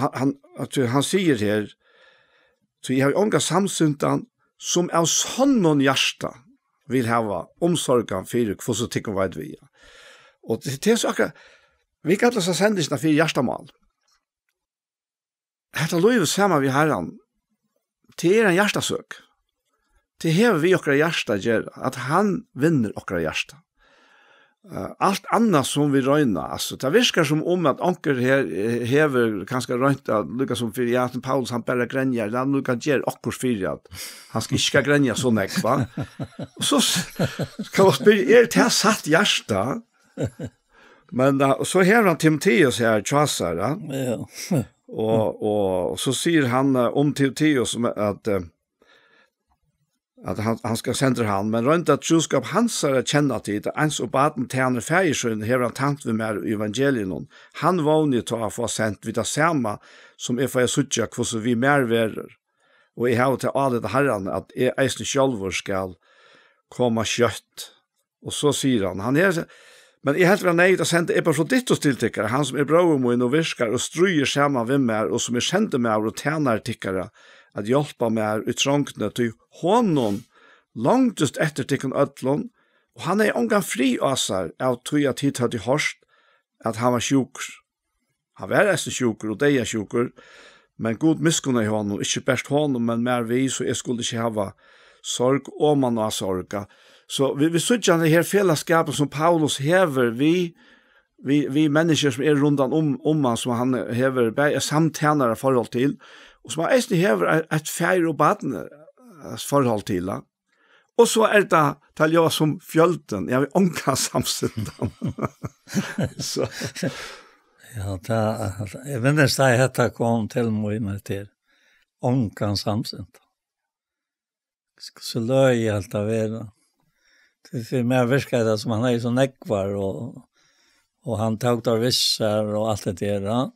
han sier her, så jeg har jo unga samsyntan, som av sånn hjärsta vil hava omsorgen for hvordan tikkun vet vi. Og det er så akkurat, vi kan altså sende seg for hjertemål. Dette lovet sammen vi herren, det er en hjertesøk. Det hever vi okra hjärsta gjør, at han vinner okra hjärsta. Allt annat som vi røyna, altså, det virker som om at onker hever kanskje røyna, lukka som fyrir at Paulus han bare grenjer, han lukka gjør okkurs fyrir at han skal ikke grenja så nekva. Og så kan man spyrja, det satt hjärsta? Men så hever han Timoteus her, tjasar, og så sier han om Timoteus at han skal sende han, men rundt at troskap hans kjenner til, ens og baden tjener feiersøen, hever han tant vi mer i evangelien. Han vågner til å få sendt vid det samme, som er for jeg sutja, hvordan vi mer verer. Og jeg har til alle det herrene, at jeg eisne sjølver skal komme kjøtt. Og så sier han men jeg helt var nøyd å sende Epafroditus tiltikkere, han som er bra min og virker og stryger sammen vi mer, og som er kjente med og tjener tikkere, at hjelpa meg uttrånkne til honom langtest etter tikkun ødlån, og han omgang fri asar av tog at hit hadde hørst at han var sjukur. Han var sjukur, og de sjukur, men god miskunna i honom, ikke best honom, men mer vi, så jeg skulle ikke hava sorg, og man har sorga. Så vi sutja det her fellesskapet som Paulus hever, vi mennesker som er rundan om han, som han hever, samtjenere forhold til, og som han eisne hever et feir og badne forhold til. Og så det til jeg som fjølten, jeg vil ånka samsyndan. Så. Ja, jeg minnes da dette kom til meg til ånka samsyndan. Så løy jeg alt av det. For meg virker det som han så nekvar, og han tog der visser og alt det der.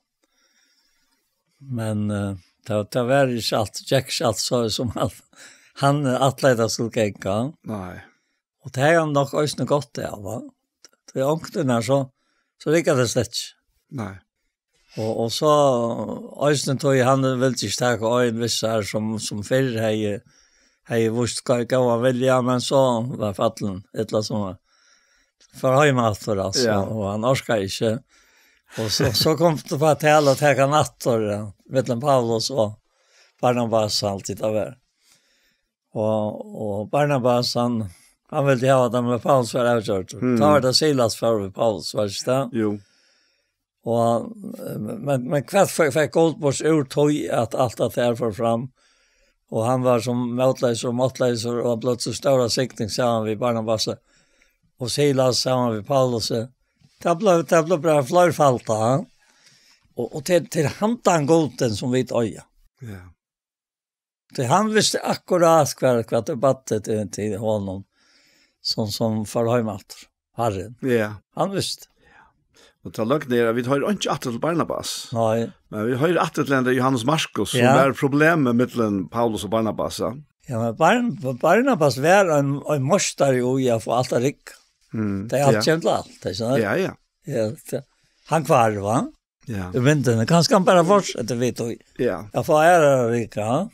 Men det var ikke alt, Jack alt så som han atletet skulle genka. Nei. Og det har han nok også noe godt det, va? Det er ångtene så rikker det slett ikke. Nei. Og så også tog han vil ikke takke øyn visser som før hei vust gav han velja, men så var fattelen et eller annet som för hemmator alltså och han orskar inte. Och så kom det på att hela ta nattor mellan Paulus och Barnabas alltid där. Och Barnabas han ville ha dem med Paulus för avgjort. Tar det Silas för Paulus var det? Jo. Och men kvart fick Goldbors urtoj att allt att här för fram. Och han var som motläser och blott så stora siktning sa han vid Barnabas. Och Silas sa han vid Paulus. Det blev bra flerfalta. Och till hantan goden som vi öja. Ja. Det han visste akkurat vad det battet till honom. Som förhöjmat. Herren. Ja. Han visste. Och ta lugnt ner, vi har inte att till Barnabas. Nej. Men vi har att till Johannes Markus som är problemet mellan Paulus och Barnabas. Ja, men Barnabas var en måstare i att få allt rik. Det är allt känt allt, det är Ja. Ja, han kvar, va? Ja. Du vet inte, kanske han bara fortsätta, vet du. Ja. Jag får ära rika,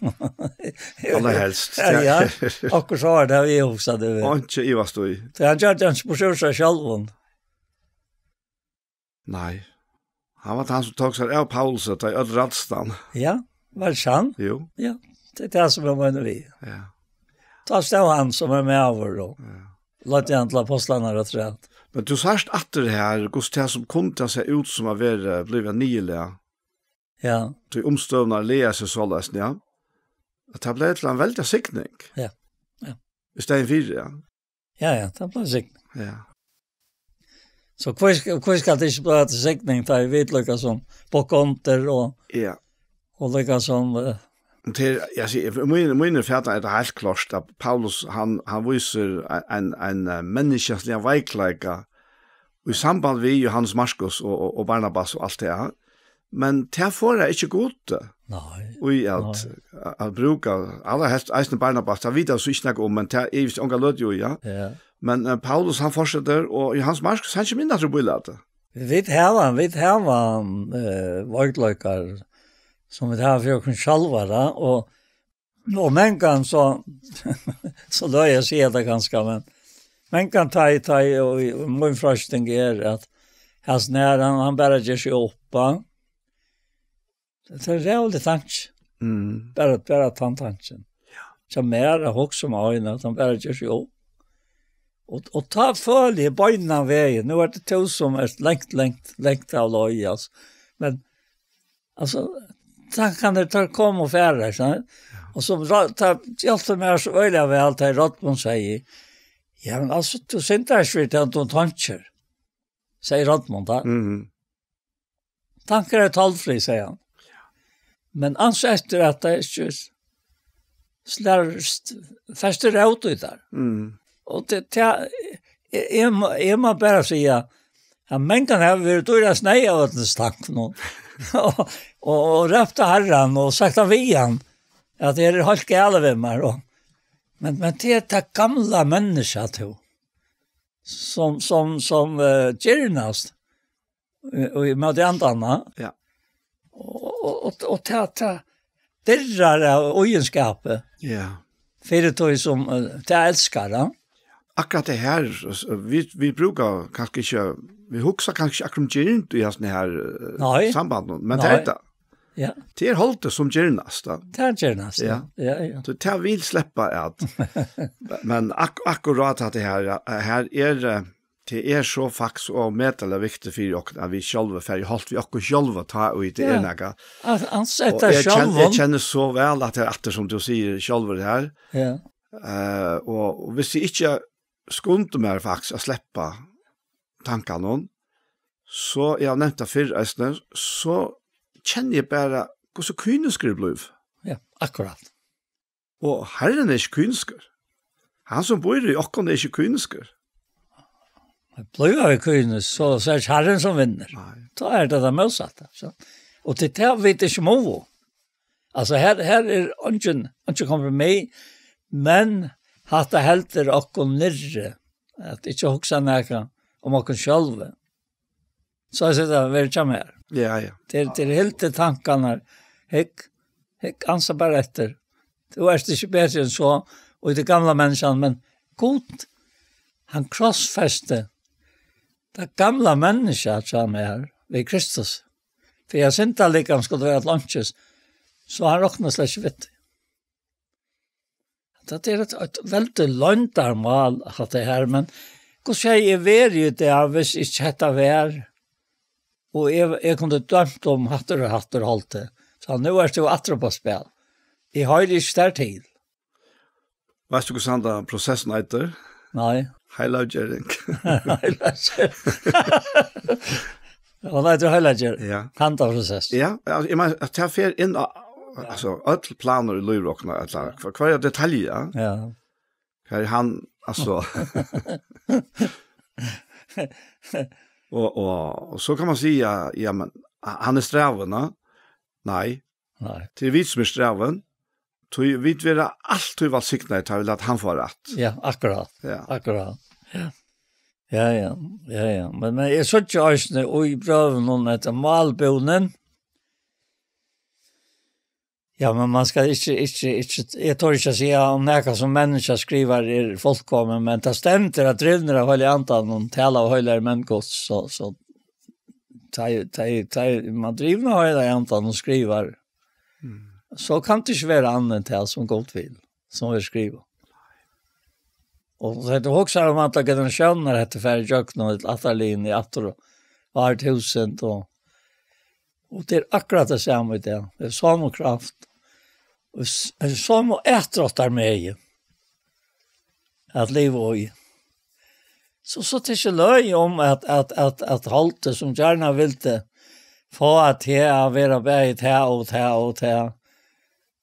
Allra helst. Ja, och så var det vi också det. Och inte i vad stod i. Så han gör den på sig själv. Nej. Han var han som tog sig av Paulus att i ödradstan. Ja, var det sant? Jo. Ja, det är det som jag menar vi. Ja. Ta stå han som är med över då. Låt jag inte apostlarna rätt rätt. Men du sørst at det her, hvordan det som kunne se ut som å være blivet nylig. Ja. Du omstøvner leia seg så løsning, ja. At det ble til en veldig sikning. Ja. I stedet for, ja. Ja, det ble sikning. Ja. Så hva skal det ikke bli til sikning, da vi vet lykke som på konter og lykke som... Jag ser min färd är det helt klart att Paulus han visar en mänsklig veikleika i samband med Johannes Markus och Barnabas och allt det här. Men det får det inte gott. Nej. Och att bruka alla helst eisen Barnabas det vet jag så inte om men det är ju onkel Ludjo ja. Men Paulus han fortsätter och Johannes Markus han kommer in att rulla det. Vi vet här var veikleikar som vi har för att själva och men kan så då jag ser det ganska men kan ta och min frustring är att hans nära han bara ger sig upp. Det är reality tanke. Bara tanken. Ja. Så mer också med att han bara ger sig upp. Och ta följe böjna vägen. Nu är det två som är längt av lojas. Men alltså så kan det ta kom och färra så och så hjälpte mig så öliga väl allt här Rottman säger ja men alltså du sentar svårt att du tankar säger Rottman där tankar är talfri säger han men ansökter att det är just slärst fäster auto där och det är man bara säga ja men kan ha varit då snäja av den stank någon och räfta herran och sagt av igen att det är helt gälla mig men det är gamla människa då som gärnast och med det andra ja och ta dirrar ogenskapet ja för det som det älskar då akkurat det här vi brukar kanske inte vi huxar kanske akkurat inte i såna här samband men det är det. Ja. Det är hållt som gärnast då. Det är gärnast. Ja. Så det vill släppa att men akkurat att det här är det är så faktiskt och medel viktigt för och att vi själva för halt vi också själva ta och det är några. Alltså jag känner så väl att det är som du säger själva det här. Ja. Och hvis vi inte skundar mer faktiskt att släppa tankarna så jag nämnt det för så känner jag bara hur så kynisk blev. Ja, akkurat. Och Herren är inte kynisk. Han som bor i oss är inte kynisk. Blir jag kynisk så är det Herren som vinner. Då är det motsatta. Och det här vet jag inte om. Alltså här är inte kompromiss men att det helter och nirre att inte huxa näka om oss själva. Så jag säger det väl mer. Ja. Det är helt tankarna. Hick ansa bara efter. Du är inte bättre än så och det gamla människan men god han krossfäste det gamla människa som är vid Kristus. För jag synte likam skulle vara ett lunches, så han råknar släck vitt. Det är ett väldigt löntarmal att det här, men hur säger jag ver ju det hvis inte hetta vär, och jag kunde dömt om hattar hållt det. Så nu är det ju attra på spel. Jag har ju inte där tid. Vet du hur sånn prosessen heter? Nej. Heilagjering. Heilagjering. Och det är heilagjering. Ja. Handaprocess. Ja, jag menar att jag fer in alltså alla planer i Lyrokna alltså för varje detalj. Ja. Här han alltså och så kan man säga ja men han är strävan. Nej. Till vi som är strävan. Vi vet allt hur var signa att vill att han får rätt. Ja, akkurat. Ja. Akkurat. Ja. Ja. Men jag såg ju också och i pröven någon att malbonen. Ja, men man ska inte jag tror inte säga om näka som människa skriver är folkkommen, men det stämmer att drivna av hela antal någon tala och höjlar människos så man drivna av hela antal och skriver. Så kan det inte vara annan tal som gott vill, som vi skriver. Och det är också om att generationer heter färdig jökna och ett attarlin i attor och 1000 och det är akkurat det samma det. Det är samma kraft. Och samma ätrottar med att leva i. Så det är inte löj om att hållte som gärna vill det få att här vara berget här och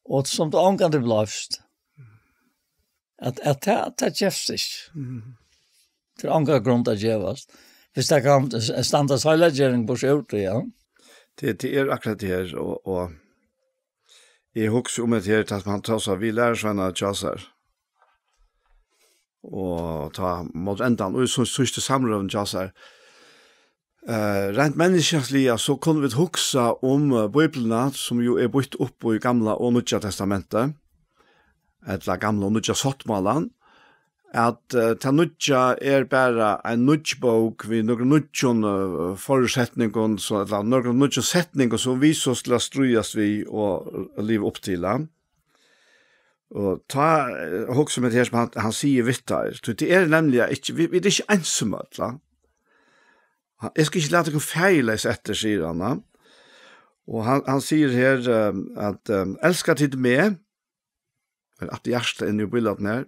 och som det omgående blivst. Att det jäfts till omgående grund att göras. Hvis det kan standas heilagjering på skjorte, ja. Det är akkurat det här och jag husker om det här att man tar sig vi lär såna tjassar. Och ta mot ändan och så sista samröven tjassar. Rent människosliga så kunde vi huxa om Bibeln som ju är byggt upp i gamla och nya testamentet. Eller gamla och nya sottmalan. Att ta nutja bara en nutjbok vid några nutjon förutsättningar så att några nutjon sättningar som vi så skulle strujas vi och leva upp till. Och ta också med det som han säger vittar. Så det är nämligen inte vi är inte ensamma. Jag ska inte låta dig fejlas efter säger han. Och han säger här att älska tid med att hjärta är nu bildat ner.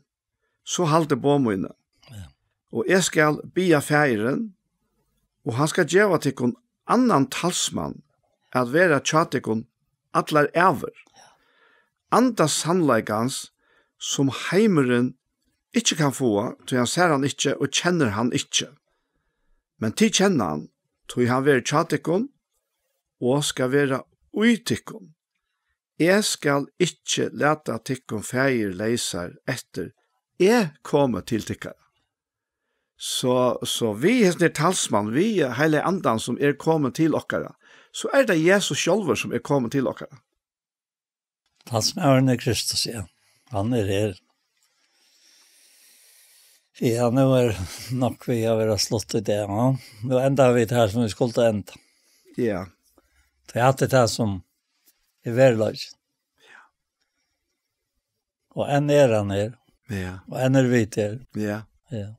Så halte på mine. Ja. Og jeg skal bia feiren, og han skal gjøre til en annan talsmann at være tjatikon atler over. Ja. Andas sannleikans som heimeren ikke kan få, til han ser han ikke og kjenner han ikke. Men til kjenner han, til han være tjatikon, og skal være uitikon. Jeg skal ikke lete tikon feir leiser etter jeg kommer til tikkere. Så vi er talsmann, vi er hele andan som er kommet til okkara. Så er det Jesus sjølver som er kommet til okkara. Talsmannen er Kristus, ja. Han er her. Ja, nu er nok vi har vært slått i det, ja. Nå enda vi det her som vi skulle ta enda. Ja. Det er alltid det som er verlag. Ja. Og enn er han her. Ja. Og enn er vi til. Ja. Ja.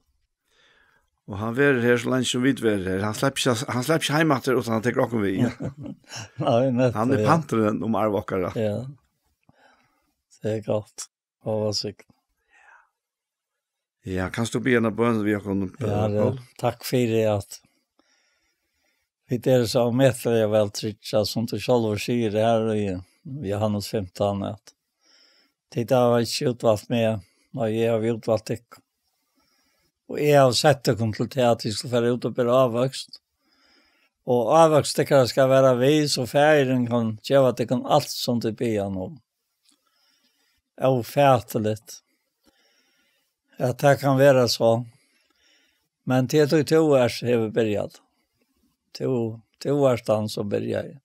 Og han er her så lenge som vi er her. Han slipper ikke hjemme etter utan han tenker åkken vi. Nei, nettopp. Han er panteren om arvåkere. Ja. Det er godt. Og hva sikkert. Ja, kan du be en av bønnen vi har kunnet på? Ja, takk for det at vi er så medelig og vel trygt, som du selv sier det her i Johannes 15, at det har ikke utvalgt med, og jeg har utvalgt ikke. Og jeg har sett det til at vi skal være ute og bli avvokst. Og avvokst det skal være vis, og feiren kan gjøre at det kan alt som det ber om. Oferteligt. Att det kan vara så. Men det tog 2 år har vi börjat. 2 årsdagen så började jag.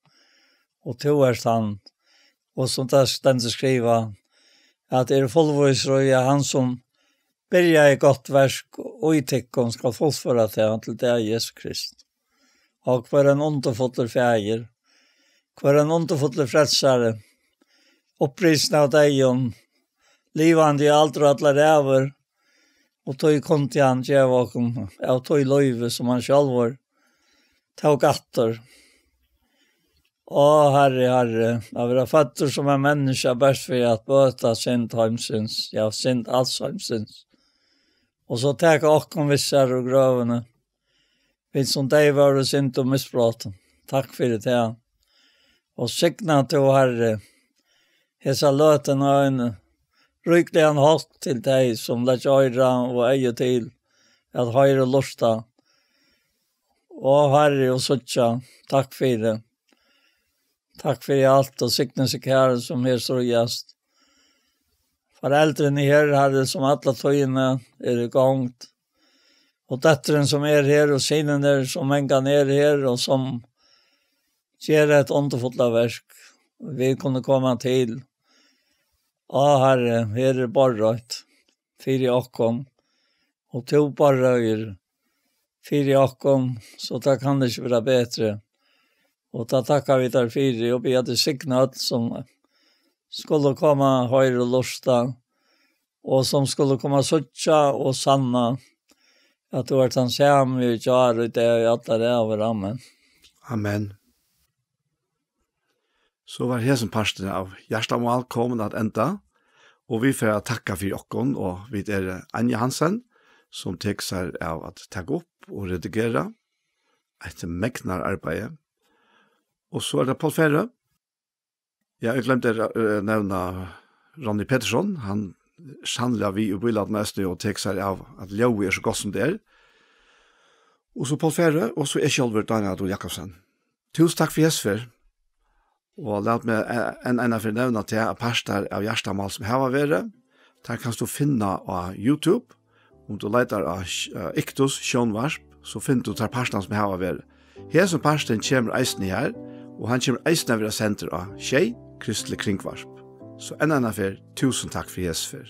Och 2 årsdagen, och sånt där ständigt skriva, att fullvoisröja han som börjar i gott verk og i tekken skal fullføre til det Jesus Krist. Og hver en underfotler feir, hver en underfotler frelsare, opprisen av deg om livande i alt og alle ræver, og tog kom til han djevaken, og tog løyve som han selv var, tog gatter. Å, Herre, jeg vil ha fatter som en menneske best for at bøte synd heimsyns, ja, synd alls heimsyns. Og så tek åkken visser og grøvene, vi som deg var og synd og misbråten. Takk for det, og signa til Herre, hesa løten og øyne, ryklig han hatt til deg som lett øyre og eie til, at høyre lusta. Å, Herre og suttja, takk for det. Takk for alt og signa seg her som er så gjest. Foreldrene her, Herre, som alle tøyene er i gongt. Og døtteren som er her, og sinen der som engan er her, og som gjør et underfullt av verk. Vi kunne komme til. Å, Herre, her er barret, fire åkken, og to barrøyer, fire åkken, så da kan det ikke være bedre. Og da takkar vi der fire, og vi hadde signat som skulle komme høyre og lusta, og som skulle komme suttja og sanna, at du har tatt sammen i kjær, og det er alt det over. Amen. Amen. Så var hesen parsten av Gjerstamål kommet at enda, og vi får takka for jokken, og vi er Anja Hansen, som tek seg av at takke opp og redigere etter megnar arbeidet. Og så det Paul Ferre. Ja, jeg glemte å nevne Ronny Pettersson. Han sannelig vi i Bøyladen Østøy og tek seg av at Ljøy er så godt som det er. Og så Paul Ferre, og så Kjolver Daniel Adol Jakobsen. Tusen takk for Jesper. Og la meg en for nevne til at pastor av Gjerstamål som her var vært. Der kan du finne av YouTube. Om du leter av Iktus Sjønvarsp, så finner du der pastoren som her var vært. Her som pastoren kommer eisen i her, og han kommer eisen av senter av Tjei, Kristelig Kringvarsp. Så en annen for, tusen takk for Jesper.